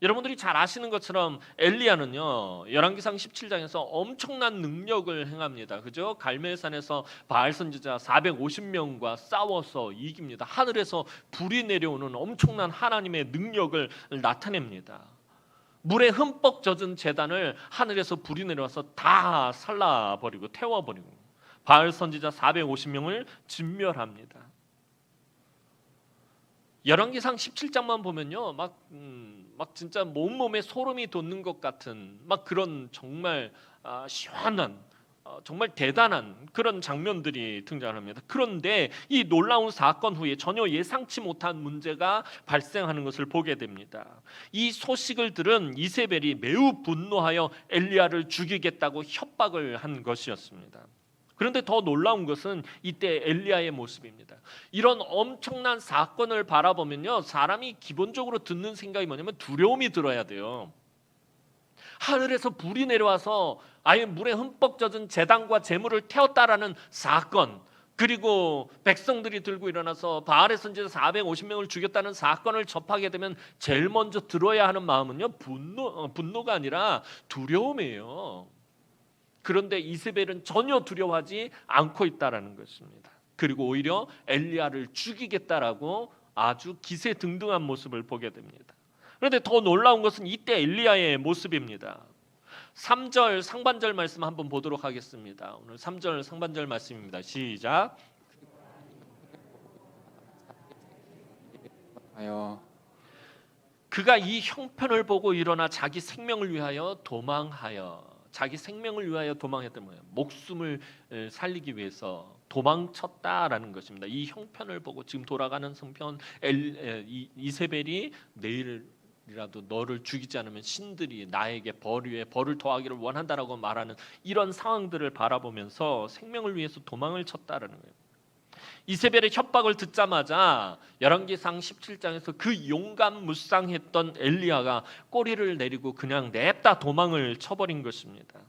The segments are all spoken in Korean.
여러분들이 잘 아시는 것처럼 엘리야는요, 열왕기상 17장에서 엄청난 능력을 행합니다. 그죠? 갈멜산에서 바알 선지자 450명과 싸워서 이깁니다. 하늘에서 불이 내려오는 엄청난 하나님의 능력을 나타냅니다. 물에 흠뻑 젖은 제단을 하늘에서 불이 내려와서 다 살라버리고 태워버리고 바알 선지자 450명을 진멸합니다. 열왕기상 17장만 보면요, 막 진짜 몸에 소름이 돋는 것 같은 막 그런 정말 시원한 정말 대단한 그런 장면들이 등장합니다. 그런데 이 놀라운 사건 후에 전혀 예상치 못한 문제가 발생하는 것을 보게 됩니다. 이 소식을 들은 이세벨이 매우 분노하여 엘리야를 죽이겠다고 협박을 한 것이었습니다. 그런데 더 놀라운 것은 이때 엘리야의 모습입니다. 이런 엄청난 사건을 바라보면요, 사람이 기본적으로 듣는 생각이 뭐냐면 두려움이 들어야 돼요. 하늘에서 불이 내려와서 아예 물에 흠뻑 젖은 제단과 제물을 태웠다라는 사건, 그리고 백성들이 들고 일어나서 바알의 선지자 450명을 죽였다는 사건을 접하게 되면 제일 먼저 들어야 하는 마음은요, 분노가 아니라 두려움이에요. 그런데 이세벨은 전혀 두려워하지 않고 있다라는 것입니다. 그리고 오히려 엘리야를 죽이겠다라고 아주 기세등등한 모습을 보게 됩니다. 그런데 더 놀라운 것은 이때 엘리야의 모습입니다. 3절 상반절 말씀 한번 보도록 하겠습니다. 오늘 3절 상반절 말씀입니다. 시작. 그가 이 형편을 보고 일어나 자기 생명을 위하여 도망하여, 자기 생명을 위하여 도망했던 거예요. 목숨을 살리기 위해서 도망쳤다라는 것입니다. 이 형편을 보고 지금 돌아가는 성편 이세벨이 내일이라도 너를 죽이지 않으면 신들이 나에게 벌 위에 벌을 더하기를 원한다라고 말하는 이런 상황들을 바라보면서 생명을 위해서 도망을 쳤다라는 거예요. 이세벨의 협박을 듣자마자 열왕기상 17장에서 그 용감무쌍했던 엘리야가 꼬리를 내리고 그냥 냅다 도망을 쳐버린 것입니다.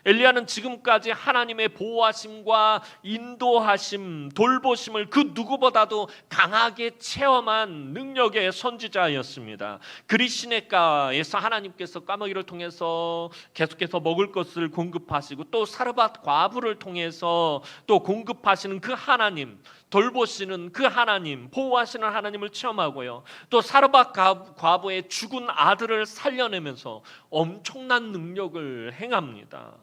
엘리야는 지금까지 하나님의 보호하심과 인도하심, 돌보심을 그 누구보다도 강하게 체험한 능력의 선지자였습니다. 그리시네가에서 하나님께서 까마귀를 통해서 계속해서 먹을 것을 공급하시고 또 사르밧 과부를 통해서 또 공급하시는 그 하나님, 돌보시는 그 하나님, 보호하시는 하나님을 체험하고요. 또 사르밧 과부의 죽은 아들을 살려내면서 엄청난 능력을 행합니다.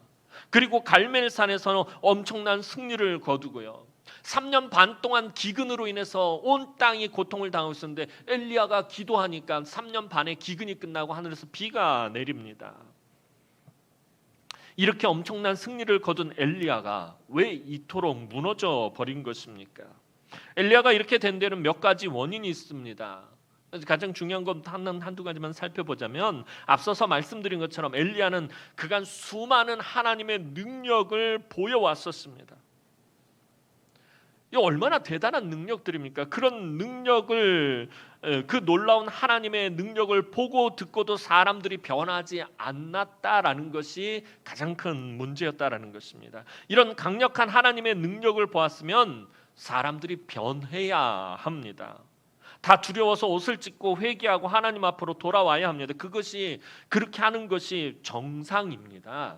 그리고 갈멜산에서는 엄청난 승리를 거두고요. 3년 반 동안 기근으로 인해서 온 땅이 고통을 당하고 있었는데 엘리야가 기도하니까 3년 반의 기근이 끝나고 하늘에서 비가 내립니다. 이렇게 엄청난 승리를 거둔 엘리야가 왜 이토록 무너져 버린 것입니까? 엘리야가 이렇게 된 데는 몇 가지 원인이 있습니다. 가장 중요한 건 한두 가지만 살펴보자면 앞서서 말씀드린 것처럼 엘리야는 그간 수많은 하나님의 능력을 보여왔었습니다. 이 얼마나 대단한 능력들입니까? 그런 능력을, 그 놀라운 하나님의 능력을 보고 듣고도 사람들이 변하지 않았다라는 것이 가장 큰 문제였다라는 것입니다. 이런 강력한 하나님의 능력을 보았으면 사람들이 변해야 합니다. 다 두려워서 옷을 찢고 회개하고 하나님 앞으로 돌아와야 합니다. 그것이, 그렇게 하는 것이 정상입니다.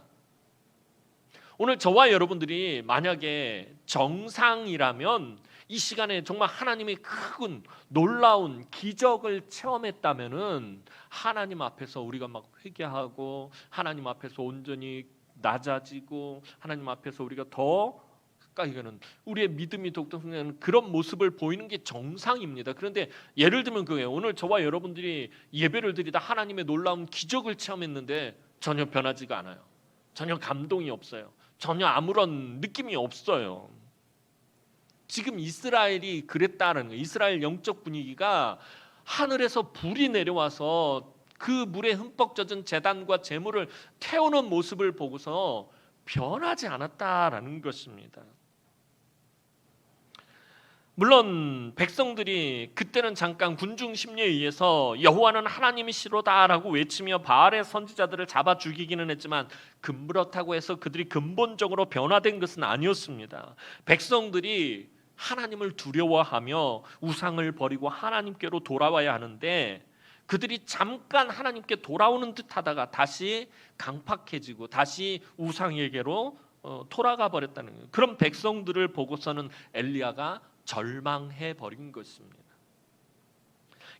오늘 저와 여러분들이 만약에 정상이라면 이 시간에 정말 하나님의 큰 놀라운 기적을 체험했다면은 하나님 앞에서 우리가 막 회개하고 하나님 앞에서 온전히 낮아지고 하나님 앞에서 우리가 더 가까이 가는 우리의 믿음이 독특한 그런 모습을 보이는 게 정상입니다. 그런데 예를 들면 그거예요. 오늘 저와 여러분들이 예배를 드리다 하나님의 놀라운 기적을 체험했는데 전혀 변하지가 않아요. 전혀 감동이 없어요. 전혀 아무런 느낌이 없어요. 지금 이스라엘이 그랬다는 거예요. 이스라엘 영적 분위기가 하늘에서 불이 내려와서 그 물에 흠뻑 젖은 제단과 제물을 태우는 모습을 보고서 변하지 않았다라는 것입니다. 물론 백성들이 그때는 잠깐 군중 심리에 의해서 여호와는 하나님이시로다라고 외치며 바알의 선지자들을 잡아 죽이기는 했지만 그렇다고 해서 그들이 근본적으로 변화된 것은 아니었습니다. 백성들이 하나님을 두려워하며 우상을 버리고 하나님께로 돌아와야 하는데 그들이 잠깐 하나님께 돌아오는 듯하다가 다시 강팍해지고 다시 우상에게로 돌아가 버렸다는 거예요. 그런 백성들을 보고서는 엘리야가 절망해 버린 것입니다.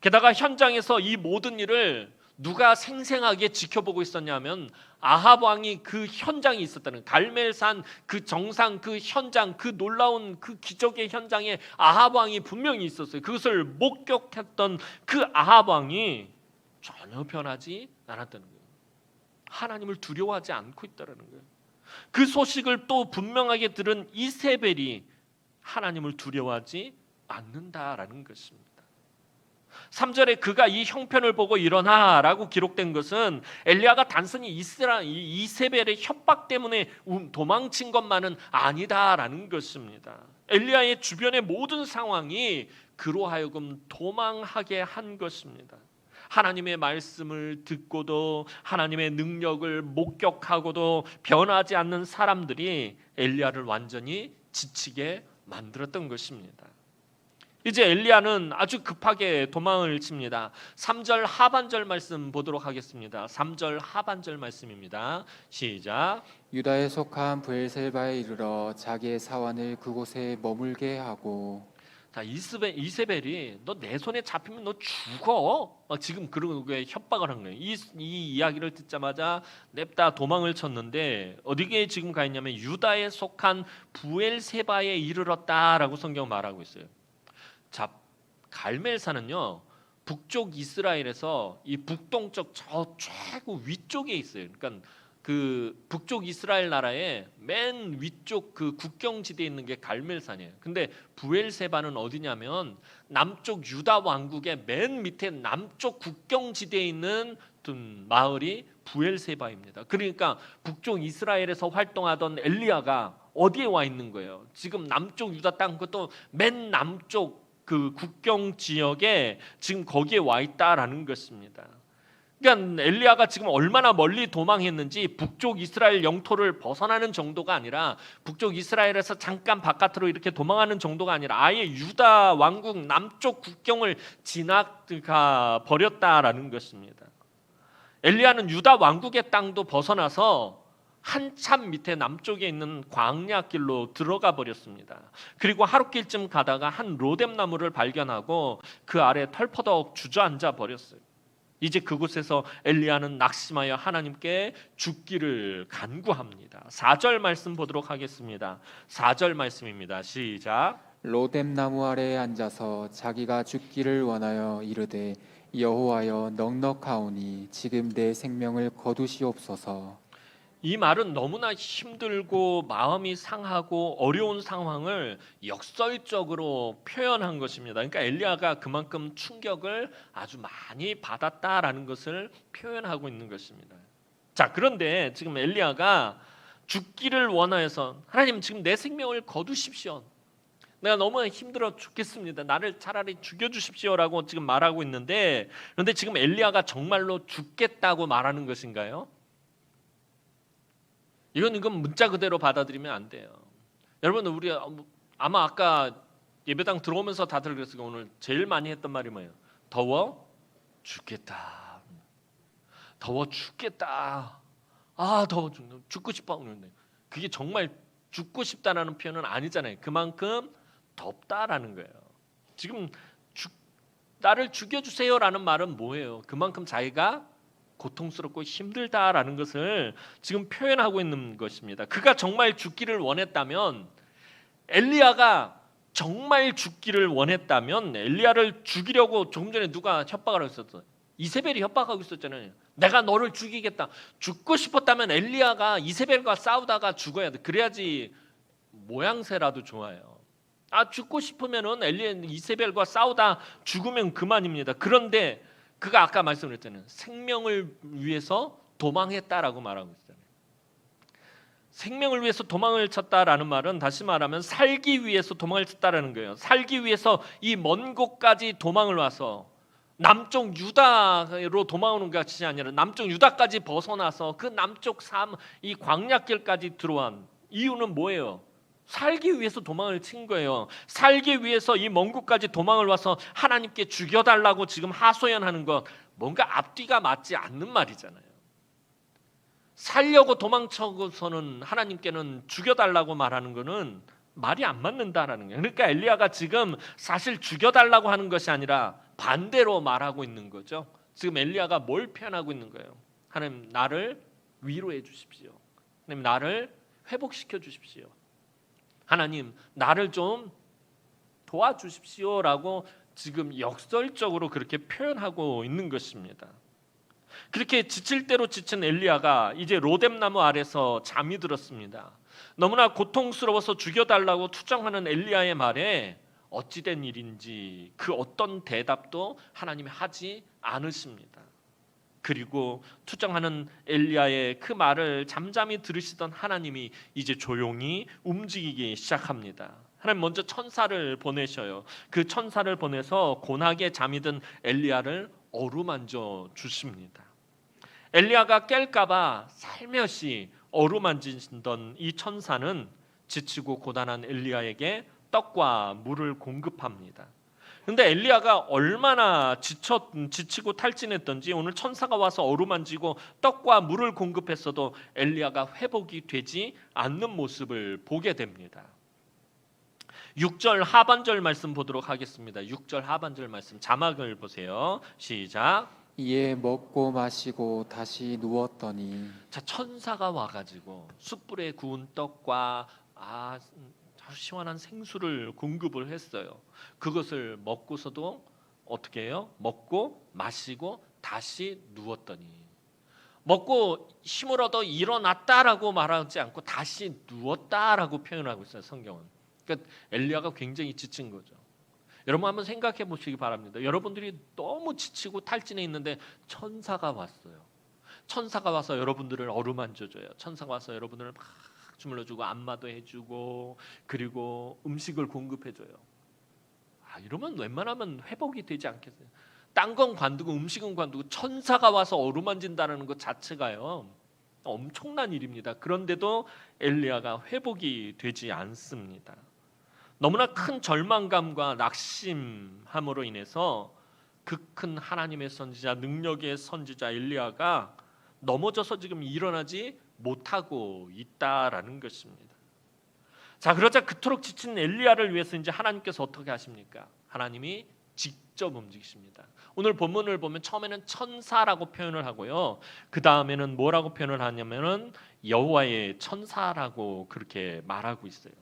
게다가 현장에서 이 모든 일을 누가 생생하게 지켜보고 있었냐면 아합 왕이 그 현장에 있었다는, 갈멜산 그 정상 그 현장, 그 놀라운 그 기적의 현장에 아합 왕이 분명히 있었어요. 그것을 목격했던 그 아합 왕이 전혀 변하지 않았다는 거예요. 하나님을 두려워하지 않고 있다는 거예요. 그 소식을 또 분명하게 들은 이세벨이 하나님을 두려워하지 않는다라는 것입니다. 3절에 그가 이 형편을 보고 일어나라고 기록된 것은 엘리야가 단순히 이세벨의 협박 때문에 도망친 것만은 아니다라는 것입니다. 엘리야의 주변의 모든 상황이 그로 하여금 도망하게 한 것입니다. 하나님의 말씀을 듣고도 하나님의 능력을 목격하고도 변하지 않는 사람들이 엘리야를 완전히 지치게 만들었던 것입니다. 이제 엘리야는 아주 급하게 도망을 칩니다. 3절 하반절 말씀 보도록 하겠습니다. 3절 하반절 말씀입니다. 시작. 유다에 속한 브엘셀바에 이르러 자기의 사환을 그곳에 머물게 하고. 자, 이세벨이 너 내 손에 잡히면 너 죽어. 막 지금 그런 게 협박을 한 거예요. 이 이야기를 듣자마자 냅다 도망을 쳤는데 어디에 지금 가 있냐면 유다에 속한 브엘세바에 이르렀다라고 성경 말하고 있어요. 자, 갈멜산은요 북쪽 이스라엘에서 이 북동쪽 저 최고 위쪽에 있어요. 그러니까 그 북쪽 이스라엘 나라의 맨 위쪽 그 국경지대에 있는 게 갈멜산이에요. 근데 브엘세바는 어디냐면 남쪽 유다 왕국의 맨 밑에 남쪽 국경지대에 있는 마을이 브엘세바입니다. 그러니까 북쪽 이스라엘에서 활동하던 엘리야가 어디에 와 있는 거예요? 지금 남쪽 유다 땅, 그것도 맨 남쪽 그 국경 지역에 지금 거기에 와 있다라는 것입니다. 그러니까 엘리야가 지금 얼마나 멀리 도망했는지 북쪽 이스라엘 영토를 벗어나는 정도가 아니라 북쪽 이스라엘에서 잠깐 바깥으로 이렇게 도망하는 정도가 아니라 아예 유다 왕국 남쪽 국경을 지나가 버렸다라는 것입니다. 엘리야는 유다 왕국의 땅도 벗어나서 한참 밑에 남쪽에 있는 광야길로 들어가 버렸습니다. 그리고 하룻길쯤 가다가 한 로뎀나무를 발견하고 그 아래 털퍼덕 주저앉아 버렸어요. 이제 그곳에서 엘리야는 낙심하여 하나님께 죽기를 간구합니다. 4절 말씀 보도록 하겠습니다. 4절 말씀입니다. 시작. 로뎀나무 아래에 앉아서 자기가 죽기를 원하여 이르되 여호와여 넉넉하오니 지금 내 생명을 거두시옵소서. 이 말은 너무나 힘들고 마음이 상하고 어려운 상황을 역설적으로 표현한 것입니다. 그러니까 엘리야가 그만큼 충격을 아주 많이 받았다라는 것을 표현하고 있는 것입니다. 자, 그런데 지금 엘리야가 죽기를 원하여서 하나님 지금 내 생명을 거두십시오. 내가 너무 힘들어 죽겠습니다. 나를 차라리 죽여주십시오라고 지금 말하고 있는데, 그런데 지금 엘리야가 정말로 죽겠다고 말하는 것인가요? 이건 문자 그대로 받아들이면 안 돼요. 여러분, 우리 아마 아까 예배당 들어오면서 다들 그랬어요. 오늘 제일 많이 했던 말이 뭐예요? 더워 죽겠다. 더워 죽겠다. 아, 더워 죽고 싶어. 그런데 그게 정말 죽고 싶다라는 표현은 아니잖아요. 그만큼 덥다라는 거예요. 지금 나를 죽여주세요라는 말은 뭐예요? 그만큼 자기가 고통스럽고 힘들다라는 것을 지금 표현하고 있는 것입니다. 그가 정말 죽기를 원했다면, 엘리야가 정말 죽기를 원했다면 엘리야를 죽이려고 조금 전에 누가 협박을 하고 있었어요? 이세벨이 협박하고 있었잖아요. 내가 너를 죽이겠다. 죽고 싶었다면 엘리야가 이세벨과 싸우다가 죽어야 돼. 그래야지 모양새라도 좋아요. 죽고 싶으면은 이세벨과 싸우다 죽으면 그만입니다. 그런데 그가 아까 말씀드렸잖아요. 생명을 위해서 도망했다라고 말하고 있잖아요. 생명을 위해서 도망을 쳤다라는 말은 다시 말하면 살기 위해서 도망을 쳤다라는 거예요. 살기 위해서 이 먼 곳까지 도망을 와서 남쪽 유다로 도망오는 것이 아니라 남쪽 유다까지 벗어나서 그 남쪽 이 광야길까지 들어온 이유는 뭐예요? 살기 위해서 도망을 친 거예요. 살기 위해서 이 먼 곳까지 도망을 와서 하나님께 죽여달라고 지금 하소연하는 것, 뭔가 앞뒤가 맞지 않는 말이잖아요. 살려고 도망쳐서는 하나님께는 죽여달라고 말하는 것은 말이 안 맞는다라는 거예요. 그러니까 엘리야가 지금 사실 죽여달라고 하는 것이 아니라 반대로 말하고 있는 거죠. 지금 엘리야가 뭘 표현하고 있는 거예요? 하나님, 나를 위로해 주십시오. 하나님, 나를 회복시켜 주십시오. 하나님, 나를 좀 도와주십시오라고 지금 역설적으로 그렇게 표현하고 있는 것입니다. 그렇게 지칠 대로 지친 엘리야가 이제 로뎀나무 아래서 잠이 들었습니다. 너무나 고통스러워서 죽여달라고 투정하는 엘리야의 말에 어찌된 일인지 그 어떤 대답도 하나님이 하지 않으십니다. 그리고 투정하는 엘리야의 그 말을 잠잠히 들으시던 하나님이 이제 조용히 움직이기 시작합니다. 하나님 먼저 천사를 보내셔요. 그 천사를 보내서 고나게 잠이 든 엘리야를 어루만져 주십니다. 엘리야가 깰까봐 살며시 어루만지던 이 천사는 지치고 고단한 엘리야에게 떡과 물을 공급합니다. 근데 엘리야가 얼마나 지치고 탈진했던지 오늘 천사가 와서 어루만지고 떡과 물을 공급했어도 엘리야가 회복이 되지 않는 모습을 보게 됩니다. 6절 하반절 말씀 보도록 하겠습니다. 6절 하반절 말씀 자막을 보세요. 시작. 이에 먹고 마시고 다시 누웠더니 자, 천사가 와가지고 숯불에 구운 떡과 시원한 생수를 공급을 했어요. 그것을 먹고서도 어떻게 해요? 먹고 마시고 다시 누웠더니, 먹고 힘을 얻어 일어났다라고 말하지 않고 다시 누웠다라고 표현하고 있어요. 성경은. 그러니까 엘리야가 굉장히 지친 거죠. 여러분 한번 생각해 보시기 바랍니다. 여러분들이 너무 지치고 탈진해 있는데 천사가 왔어요. 천사가 와서 여러분들을 어루만져줘요. 천사가 와서 여러분들을 막 주물러주고 안마도 해주고 그리고 음식을 공급해줘요. 이러면 웬만하면 회복이 되지 않겠어요? 딴 건 관두고 음식은 관두고 천사가 와서 어루만진다는 것 자체가요 엄청난 일입니다. 그런데도 엘리야가 회복이 되지 않습니다. 너무나 큰 절망감과 낙심함으로 인해서 그 큰 하나님의 선지자, 능력의 선지자 엘리야가 넘어져서 지금 일어나지 못하고 있다라는 것입니다. 자, 그러자 그토록 지친 엘리야를 위해서 이제 하나님께서 어떻게 하십니까? 하나님이 직접 움직이십니다. 오늘 본문을 보면 처음에는 천사라고 표현을 하고요. 그 다음에는 뭐라고 표현을 하냐면은 여호와의 천사라고 그렇게 말하고 있어요.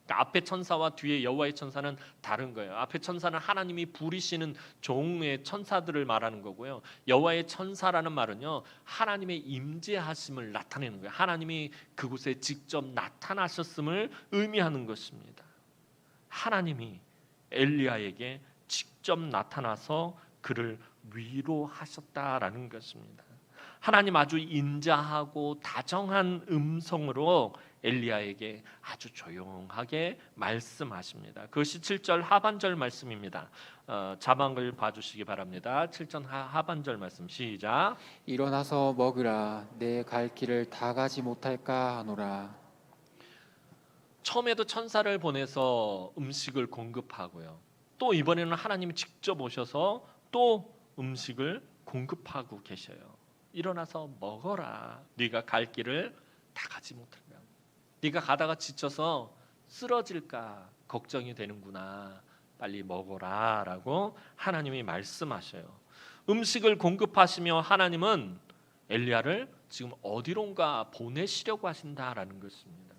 그러니까 앞에 천사와 뒤에 여호와의 천사는 다른 거예요. 앞에 천사는 하나님이 부리시는 종의 천사들을 말하는 거고요. 여호와의 천사라는 말은요, 하나님의 임재하심을 나타내는 거예요. 하나님이 그곳에 직접 나타나셨음을 의미하는 것입니다. 하나님이 엘리야에게 직접 나타나서 그를 위로하셨다라는 것입니다. 하나님 아주 인자하고 다정한 음성으로 엘리야에게 아주 조용하게 말씀하십니다. 그것이 7절 하반절 말씀입니다. 자막을 봐주시기 바랍니다. 7절 하반절 말씀 시작. 일어나서 먹으라. 내 갈 길을 다 가지 못할까 하노라. 처음에도 천사를 보내서 음식을 공급하고요. 또 이번에는 하나님이 직접 오셔서 또 음식을 공급하고 계셔요. 일어나서 먹어라. 네가 갈 길을 다 가지 못할까. 네가 가다가 지쳐서 쓰러질까 걱정이 되는구나. 빨리 먹어라 라고 하나님이 말씀하셔요. 음식을 공급하시며 하나님은 엘리야를 지금 어디론가 보내시려고 하신다라는 것입니다.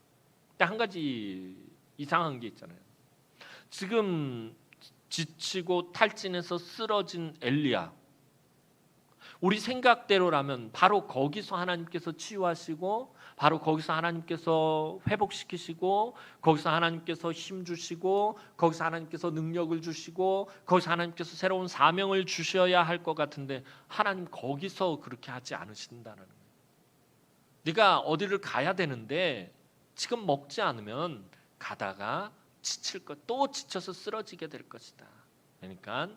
근데 한 가지 이상한 게 있잖아요. 지금 지치고 탈진해서 쓰러진 엘리야, 우리 생각대로라면 바로 거기서 하나님께서 치유하시고 바로 거기서 하나님께서 회복시키시고 거기서 하나님께서 힘 주시고 거기서 하나님께서 능력을 주시고 거기서 하나님께서 새로운 사명을 주셔야 할 것 같은데 하나님 거기서 그렇게 하지 않으신다는 거예요. 네가 어디를 가야 되는데 지금 먹지 않으면 가다가 지칠 것, 또 지쳐서 쓰러지게 될 것이다. 그러니까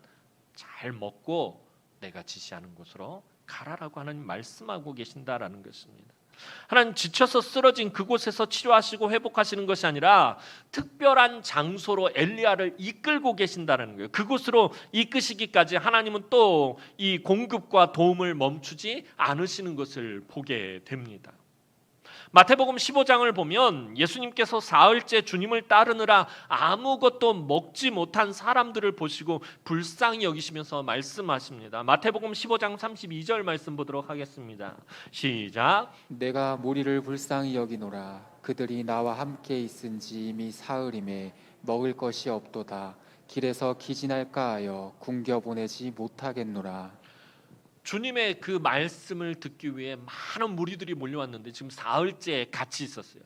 잘 먹고 내가 지시하는 곳으로 가라라고 하나님 말씀하고 계신다라는 것입니다. 하나님 지쳐서 쓰러진 그곳에서 치료하시고 회복하시는 것이 아니라 특별한 장소로 엘리야를 이끌고 계신다는 거예요. 그곳으로 이끄시기까지 하나님은 또 이 공급과 도움을 멈추지 않으시는 것을 보게 됩니다. 마태복음 15장을 보면 예수님께서 사흘째 주님을 따르느라 아무것도 먹지 못한 사람들을 보시고 불쌍히 여기시면서 말씀하십니다. 마태복음 15장 32절 말씀 보도록 하겠습니다. 시작. 내가 무리를 불쌍히 여기노라. 그들이 나와 함께 있은지 이미 사흘임에 먹을 것이 없도다. 길에서 기진할까 하여 굶겨 보내지 못하겠노라. 주님의 그 말씀을 듣기 위해 많은 무리들이 몰려왔는데 지금 사흘째 같이 있었어요.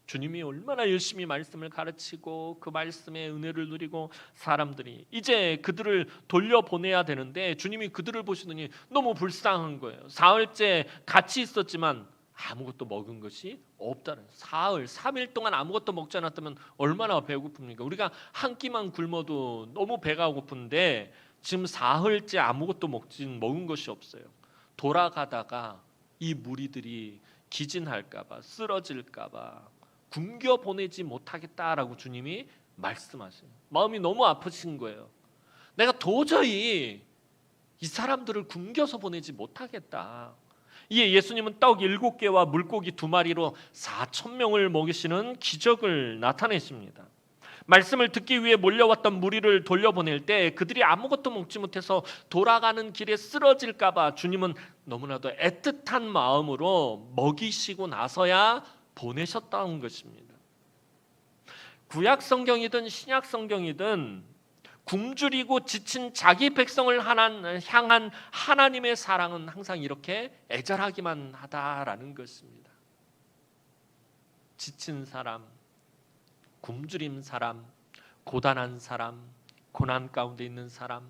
주님이 얼마나 열심히 말씀을 가르치고 그 말씀의 은혜를 누리고 사람들이 이제 그들을 돌려보내야 되는데 주님이 그들을 보시더니 너무 불쌍한 거예요. 사흘째 같이 있었지만 아무것도 먹은 것이 없다는, 사흘, 3일 동안 아무것도 먹지 않았다면 얼마나 배고픕니까? 우리가 한 끼만 굶어도 너무 배가 고픈데 지금 사흘째 아무것도 먹은 것이 없어요. 돌아가다가 이 무리들이 기진할까봐, 쓰러질까봐 굶겨 보내지 못하겠다라고 주님이 말씀하세요. 마음이 너무 아프신 거예요. 내가 도저히 이 사람들을 굶겨서 보내지 못하겠다. 이에 예수님은 떡 7개와 물고기 2마리로 4,000명을 먹이시는 기적을 나타내십니다. 말씀을 듣기 위해 몰려왔던 무리를 돌려보낼 때 그들이 아무것도 먹지 못해서 돌아가는 길에 쓰러질까 봐 주님은 너무나도 애틋한 마음으로 먹이시고 나서야 보내셨다는 것입니다. 구약 성경이든 신약 성경이든 굶주리고 지친 자기 백성을 향한 하나님의 사랑은 항상 이렇게 애절하기만 하다라는 것입니다. 지친 사람, 굶주린 사람, 고단한 사람, 고난 가운데 있는 사람,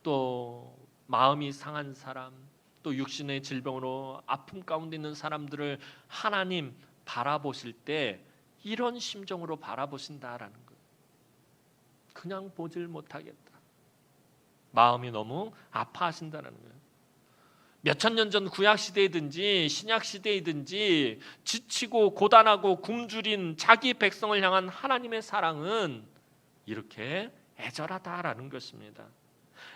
또 마음이 상한 사람, 또 육신의 질병으로 아픔 가운데 있는 사람들을 하나님 바라보실 때 이런 심정으로 바라보신다라는 거예요. 그냥 보질 못하겠다. 마음이 너무 아파하신다는 거예요. 몇천 년 전 구약 시대이든지 신약 시대이든지 지치고 고단하고 굶주린 자기 백성을 향한 하나님의 사랑은 이렇게 애절하다라는 것입니다.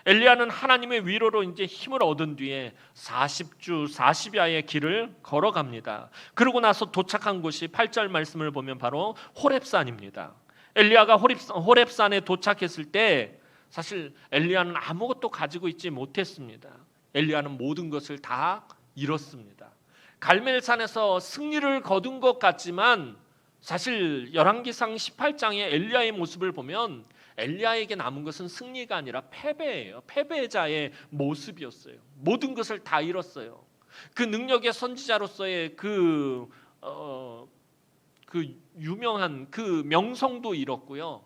엘리야는 하나님의 위로로 이제 힘을 얻은 뒤에 40주 40야의 길을 걸어갑니다. 그러고 나서 도착한 곳이 8절 말씀을 보면 바로 호렙산입니다. 엘리야가 호렙산에 도착했을 때 사실 엘리야는 아무것도 가지고 있지 못했습니다. 엘리야는 모든 것을 다 잃었습니다. 갈멜산에서 승리를 거둔 것 같지만 사실 열왕기상 18장의 엘리야의 모습을 보면 엘리야에게 남은 것은 승리가 아니라 패배예요. 패배자의 모습이었어요. 모든 것을 다 잃었어요. 그 능력의 선지자로서의 그 유명한 그 명성도 잃었고요.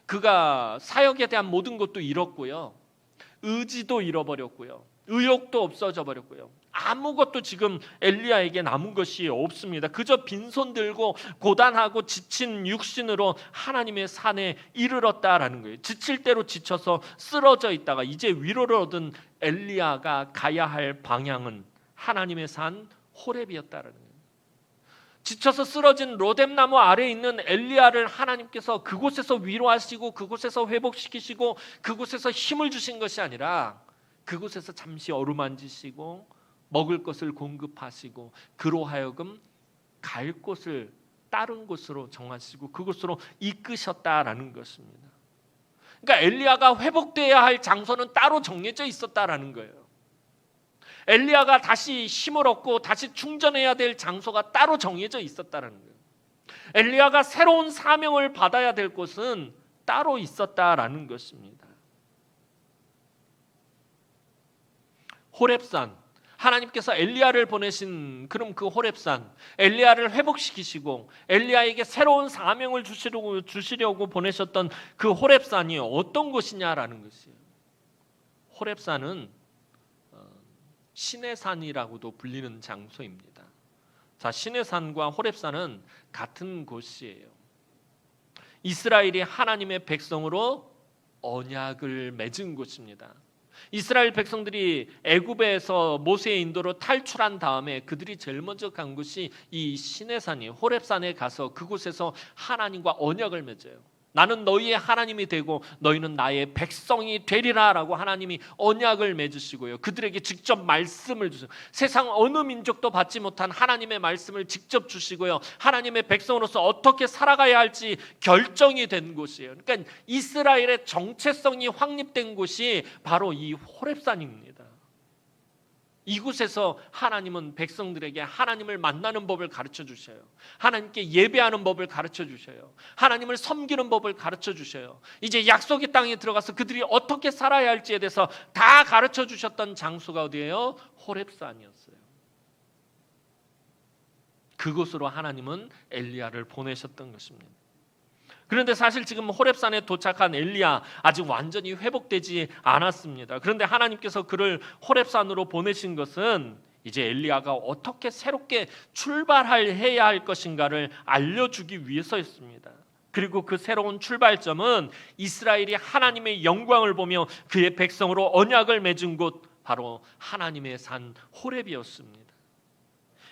그가 사역에 대한 모든 것도 잃었고요. 의지도 잃어버렸고요. 의욕도 없어져 버렸고요. 아무것도 지금 엘리야에게 남은 것이 없습니다. 그저 빈손 들고 고단하고 지친 육신으로 하나님의 산에 이르렀다라는 거예요. 지칠 대로 지쳐서 쓰러져 있다가 이제 위로를 얻은 엘리야가 가야 할 방향은 하나님의 산 호렙이었다라는 거예요. 지쳐서 쓰러진 로뎀나무 아래에 있는 엘리야를 하나님께서 그곳에서 위로하시고 그곳에서 회복시키시고 그곳에서 힘을 주신 것이 아니라 그곳에서 잠시 어루만지시고 먹을 것을 공급하시고 그로 하여금 갈 곳을 다른 곳으로 정하시고 그곳으로 이끄셨다라는 것입니다. 그러니까 엘리야가 회복돼야 할 장소는 따로 정해져 있었다라는 거예요. 엘리야가 다시 힘을 얻고 다시 충전해야 될 장소가 따로 정해져 있었다는 거예요. 엘리야가 새로운 사명을 받아야 될 곳은 따로 있었다라는 것입니다. 호렙산, 하나님께서 엘리야를 보내신 그럼 그 호렙산, 엘리야를 회복시키시고 엘리야에게 새로운 사명을 주시려고 보내셨던 그 호렙산이 어떤 곳이냐라는 것이에요. 호렙산은 신의 산이라고도 불리는 장소입니다. 자, 신의 산과 호렙산은 같은 곳이에요. 이스라엘이 하나님의 백성으로 언약을 맺은 곳입니다. 이스라엘 백성들이 애굽에서 모세의 인도로 탈출한 다음에 그들이 제일 먼저 간 곳이 이 시내산이 호렙산에 가서 그곳에서 하나님과 언약을 맺어요. 나는 너희의 하나님이 되고 너희는 나의 백성이 되리라 라고 하나님이 언약을 맺으시고요. 그들에게 직접 말씀을 주세요. 세상 어느 민족도 받지 못한 하나님의 말씀을 직접 주시고요. 하나님의 백성으로서 어떻게 살아가야 할지 결정이 된 곳이에요. 그러니까 이스라엘의 정체성이 확립된 곳이 바로 이 호렙산입니다. 이곳에서 하나님은 백성들에게 하나님을 만나는 법을 가르쳐 주셔요. 하나님께 예배하는 법을 가르쳐 주셔요. 하나님을 섬기는 법을 가르쳐 주셔요. 이제 약속의 땅에 들어가서 그들이 어떻게 살아야 할지에 대해서 다 가르쳐 주셨던 장소가 어디예요? 호렙산이었어요. 그곳으로 하나님은 엘리야를 보내셨던 것입니다. 그런데 사실 지금 호렙산에 도착한 엘리야 아직 완전히 회복되지 않았습니다. 그런데 하나님께서 그를 호렙산으로 보내신 것은 이제 엘리야가 어떻게 새롭게 출발해야 할 것인가를 알려주기 위해서였습니다. 그리고 그 새로운 출발점은 이스라엘이 하나님의 영광을 보며 그의 백성으로 언약을 맺은 곳 바로 하나님의 산 호렙이었습니다.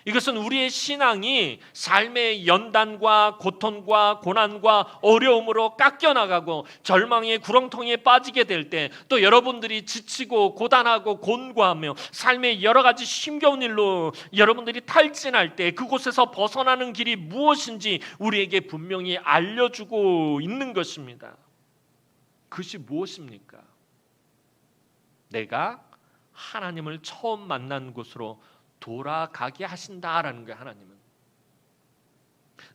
이것은 우리의 신앙이 삶의 연단과 고통과 고난과 어려움으로 깎여나가고 절망의 구렁텅이에 빠지게 될 때, 또 여러분들이 지치고 고단하고 곤고하며 삶의 여러 가지 힘겨운 일로 여러분들이 탈진할 때 그곳에서 벗어나는 길이 무엇인지 우리에게 분명히 알려주고 있는 것입니다. 그것이 무엇입니까? 내가 하나님을 처음 만난 곳으로 돌아가게 하신다라는 거예요. 하나님은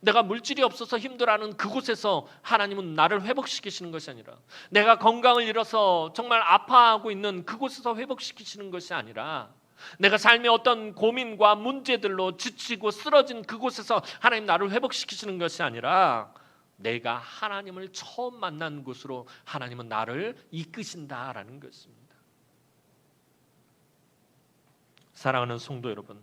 내가 물질이 없어서 힘들어하는 그곳에서 하나님은 나를 회복시키시는 것이 아니라, 내가 건강을 잃어서 정말 아파하고 있는 그곳에서 회복시키시는 것이 아니라, 내가 삶의 어떤 고민과 문제들로 지치고 쓰러진 그곳에서 하나님 나를 회복시키시는 것이 아니라, 내가 하나님을 처음 만난 곳으로 하나님은 나를 이끄신다라는 것입니다. 사랑하는 성도 여러분,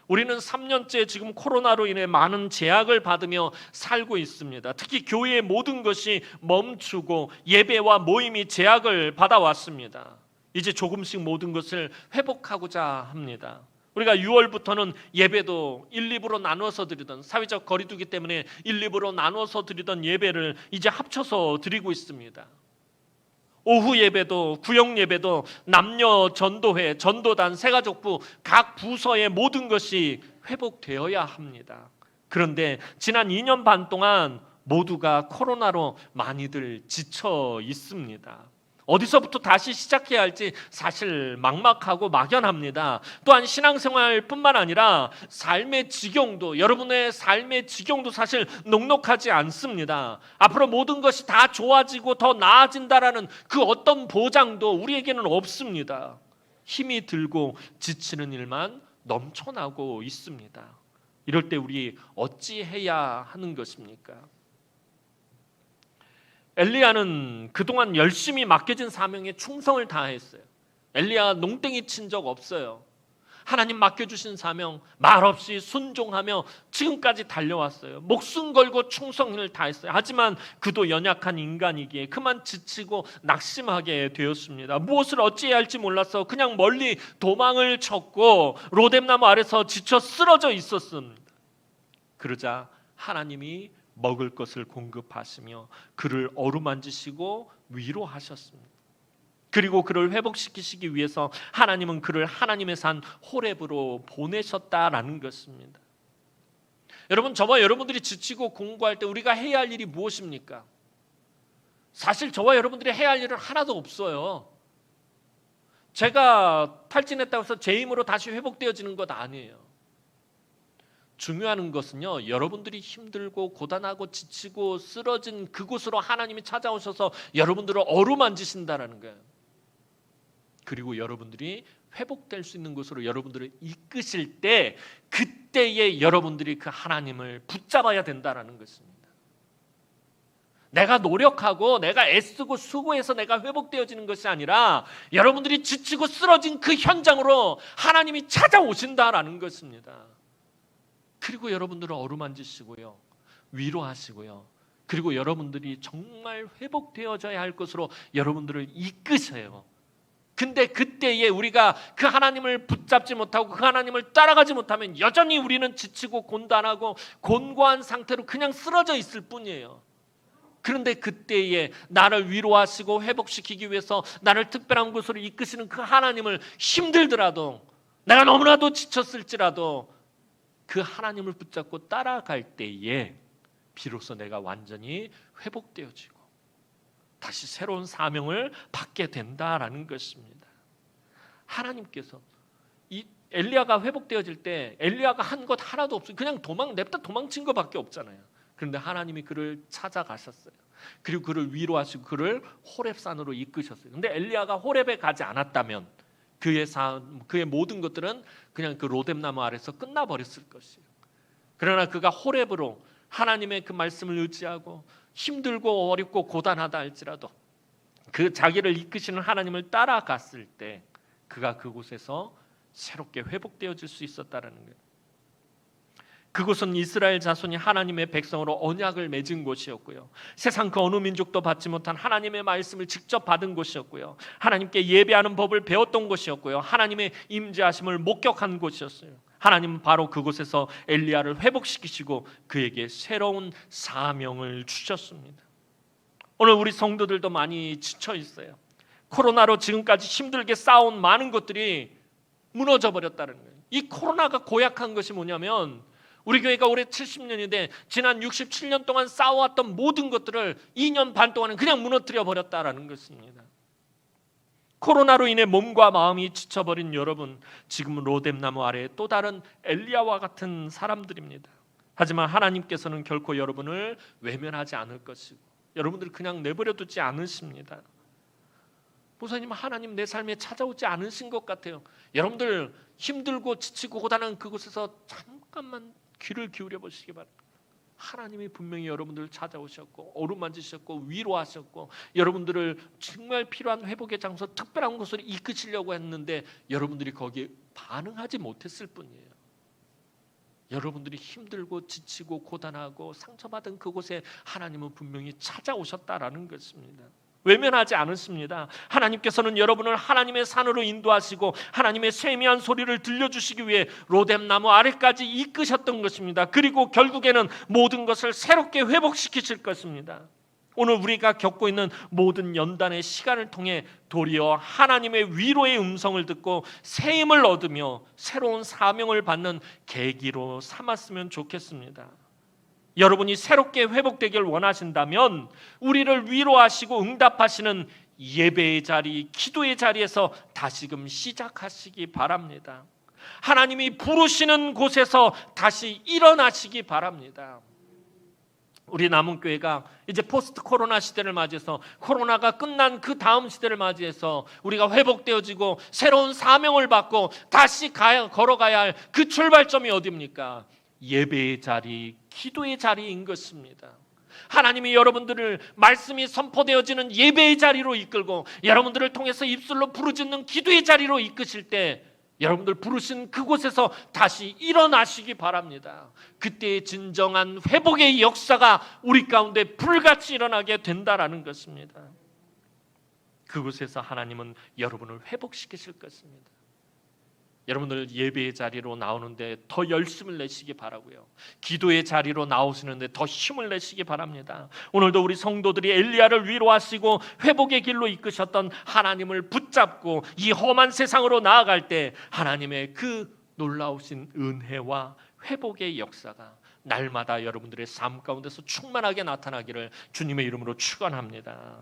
우리는 3년째 지금 코로나로 인해 많은 제약을 받으며 살고 있습니다. 특히 교회의 모든 것이 멈추고 예배와 모임이 제약을 받아왔습니다. 이제 조금씩 모든 것을 회복하고자 합니다. 우리가 6월부터는 예배도 1, 2부로 나누어서 드리던, 사회적 거리두기 때문에 1, 2부로 나누어서 드리던 예배를 이제 합쳐서 드리고 있습니다. 오후 예배도 구역 예배도 남녀 전도회, 전도단, 새가족부 각 부서의 모든 것이 회복되어야 합니다. 그런데 지난 2년 반 동안 모두가 코로나로 많이들 지쳐 있습니다. 어디서부터 다시 시작해야 할지 사실 막막하고 막연합니다. 또한 신앙생활뿐만 아니라 삶의 지경도, 여러분의 삶의 지경도 사실 녹록하지 않습니다. 앞으로 모든 것이 다 좋아지고 더 나아진다라는 그 어떤 보장도 우리에게는 없습니다. 힘이 들고 지치는 일만 넘쳐나고 있습니다. 이럴 때 우리 어찌해야 하는 것입니까? 엘리야는 그동안 열심히 맡겨진 사명에 충성을 다했어요. 엘리야가 농땡이 친 적 없어요. 하나님 맡겨주신 사명 말없이 순종하며 지금까지 달려왔어요. 목숨 걸고 충성을 다했어요. 하지만 그도 연약한 인간이기에 그만 지치고 낙심하게 되었습니다. 무엇을 어찌해야 할지 몰라서 그냥 멀리 도망을 쳤고 로뎀나무 아래서 지쳐 쓰러져 있었습니다. 그러자 하나님이 먹을 것을 공급하시며 그를 어루만지시고 위로하셨습니다. 그리고 그를 회복시키시기 위해서 하나님은 그를 하나님의 산 호렙으로 보내셨다라는 것입니다. 여러분, 저와 여러분들이 지치고 공고할 때 우리가 해야 할 일이 무엇입니까? 사실 저와 여러분들이 해야 할 일은 하나도 없어요. 제가 탈진했다고 해서 제 힘으로 다시 회복되어지는 것 아니에요. 중요한 것은요, 여러분들이 힘들고 고단하고 지치고 쓰러진 그곳으로 하나님이 찾아오셔서 여러분들을 어루만지신다라는 거예요. 그리고 여러분들이 회복될 수 있는 곳으로 여러분들을 이끄실 때, 그때에 여러분들이 그 하나님을 붙잡아야 된다라는 것입니다. 내가 노력하고 내가 애쓰고 수고해서 내가 회복되어지는 것이 아니라 여러분들이 지치고 쓰러진 그 현장으로 하나님이 찾아오신다라는 것입니다. 그리고 여러분들을 어루만지시고요, 위로하시고요, 그리고 여러분들이 정말 회복되어져야 할 것으로 여러분들을 이끄셔요. 근데 그때에 우리가 그 하나님을 붙잡지 못하고 그 하나님을 따라가지 못하면 여전히 우리는 지치고 곤단하고 곤고한 상태로 그냥 쓰러져 있을 뿐이에요. 그런데 그때에 나를 위로하시고 회복시키기 위해서 나를 특별한 곳으로 이끄시는 그 하나님을 힘들더라도 내가 너무나도 지쳤을지라도 그 하나님을 붙잡고 따라갈 때에 비로소 내가 완전히 회복되어지고 다시 새로운 사명을 받게 된다라는 것입니다. 하나님께서 이 엘리야가 회복되어질 때 엘리야가 한 것 하나도 없어요. 그냥 냅다 도망친 것밖에 없잖아요. 그런데 하나님이 그를 찾아가셨어요. 그리고 그를 위로하시고 그를 호렙산으로 이끄셨어요. 그런데 엘리야가 호렙에 가지 않았다면 그의 모든 것들은 그냥 그 로뎀나무 아래서 끝나버렸을 것이에요. 그러나 그가 호렙으로 하나님의 그 말씀을 의지하고 힘들고 어렵고 고단하다 할지라도 그 자기를 이끄시는 하나님을 따라갔을 때 그가 그곳에서 새롭게 회복되어질 수 있었다는 거예요. 그곳은 이스라엘 자손이 하나님의 백성으로 언약을 맺은 곳이었고요. 세상 그 어느 민족도 받지 못한 하나님의 말씀을 직접 받은 곳이었고요. 하나님께 예배하는 법을 배웠던 곳이었고요. 하나님의 임재하심을 목격한 곳이었어요. 하나님은 바로 그곳에서 엘리야를 회복시키시고 그에게 새로운 사명을 주셨습니다. 오늘 우리 성도들도 많이 지쳐 있어요. 코로나로 지금까지 힘들게 쌓아온 많은 것들이 무너져 버렸다는 거예요. 이 코로나가 고약한 것이 뭐냐면 우리 교회가 올해 70년인데 지난 67년 동안 쌓아왔던 모든 것들을 2년 반 동안은 그냥 무너뜨려 버렸다라는 것입니다. 코로나로 인해 몸과 마음이 지쳐버린 여러분, 지금은 로뎀나무 아래에 또 다른 엘리야와 같은 사람들입니다. 하지만 하나님께서는 결코 여러분을 외면하지 않을 것이고 여러분들을 그냥 내버려 두지 않으십니다. 목사님, 하나님 내 삶에 찾아오지 않으신 것 같아요. 여러분들 힘들고 지치고 고단한 그곳에서 잠깐만 귀를 기울여 보시기 바랍니다. 하나님이 분명히 여러분들을 찾아오셨고 어루만지셨고 위로하셨고 여러분들을 정말 필요한 회복의 장소 특별한 곳으로 이끄시려고 했는데 여러분들이 거기에 반응하지 못했을 뿐이에요. 여러분들이 힘들고 지치고 고단하고 상처받은 그곳에 하나님은 분명히 찾아오셨다라는 것입니다. 외면하지 않으십니다. 하나님께서는 여러분을 하나님의 산으로 인도하시고 하나님의 세미한 소리를 들려주시기 위해 로뎀나무 아래까지 이끄셨던 것입니다. 그리고 결국에는 모든 것을 새롭게 회복시키실 것입니다. 오늘 우리가 겪고 있는 모든 연단의 시간을 통해 도리어 하나님의 위로의 음성을 듣고 새 힘을 얻으며 새로운 사명을 받는 계기로 삼았으면 좋겠습니다. 여러분이 새롭게 회복되길 원하신다면 우리를 위로하시고 응답하시는 예배의 자리, 기도의 자리에서 다시금 시작하시기 바랍니다. 하나님이 부르시는 곳에서 다시 일어나시기 바랍니다. 우리 남은교회가 이제 포스트 코로나 시대를 맞이해서 코로나가 끝난 그 다음 시대를 맞이해서 우리가 회복되어지고 새로운 사명을 받고 다시 걸어가야 할 그 출발점이 어디입니까? 예배의 자리, 기도의 자리인 것입니다. 하나님이 여러분들을 말씀이 선포되어지는 예배의 자리로 이끌고 여러분들을 통해서 입술로 부르짖는 기도의 자리로 이끄실 때 여러분들 부르신 그곳에서 다시 일어나시기 바랍니다. 그때의 진정한 회복의 역사가 우리 가운데 불같이 일어나게 된다라는 것입니다. 그곳에서 하나님은 여러분을 회복시키실 것입니다. 여러분들 예배의 자리로 나오는데 더 열심을 내시기 바라고요. 기도의 자리로 나오시는데 더 힘을 내시기 바랍니다. 오늘도 우리 성도들이 엘리야를 위로하시고 회복의 길로 이끄셨던 하나님을 붙잡고 이 험한 세상으로 나아갈 때 하나님의 그 놀라우신 은혜와 회복의 역사가 날마다 여러분들의 삶 가운데서 충만하게 나타나기를 주님의 이름으로 축원합니다.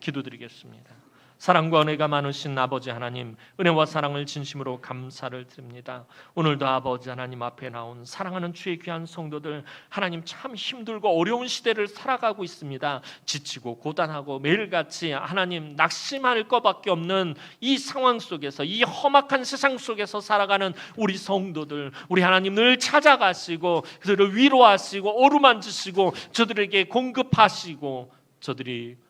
기도드리겠습니다. 사랑과 은혜가 많으신 아버지 하나님, 은혜와 사랑을 진심으로 감사를 드립니다. 오늘도 아버지 하나님 앞에 나온 사랑하는 주의 귀한 성도들, 하나님 참 힘들고 어려운 시대를 살아가고 있습니다. 지치고 고단하고 매일같이 하나님 낙심할 것밖에 없는 이 상황 속에서, 이 험악한 세상 속에서 살아가는 우리 성도들, 우리 하나님 늘 찾아가시고 그들을 위로하시고 어루만지시고 저들에게 공급하시고 저들이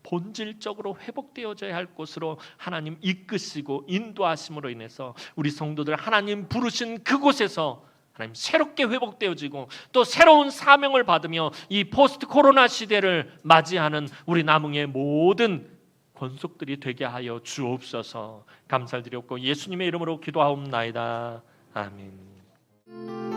본질적으로 회복되어져야 할 곳으로 하나님 이끄시고 인도하심으로 인해서 우리 성도들 하나님 부르신 그곳에서 하나님 새롭게 회복되어지고 또 새로운 사명을 받으며 이 포스트 코로나 시대를 맞이하는 우리 남흥의 모든 권속들이 되게 하여 주옵소서. 감사드렸고 예수님의 이름으로 기도하옵나이다. 아멘.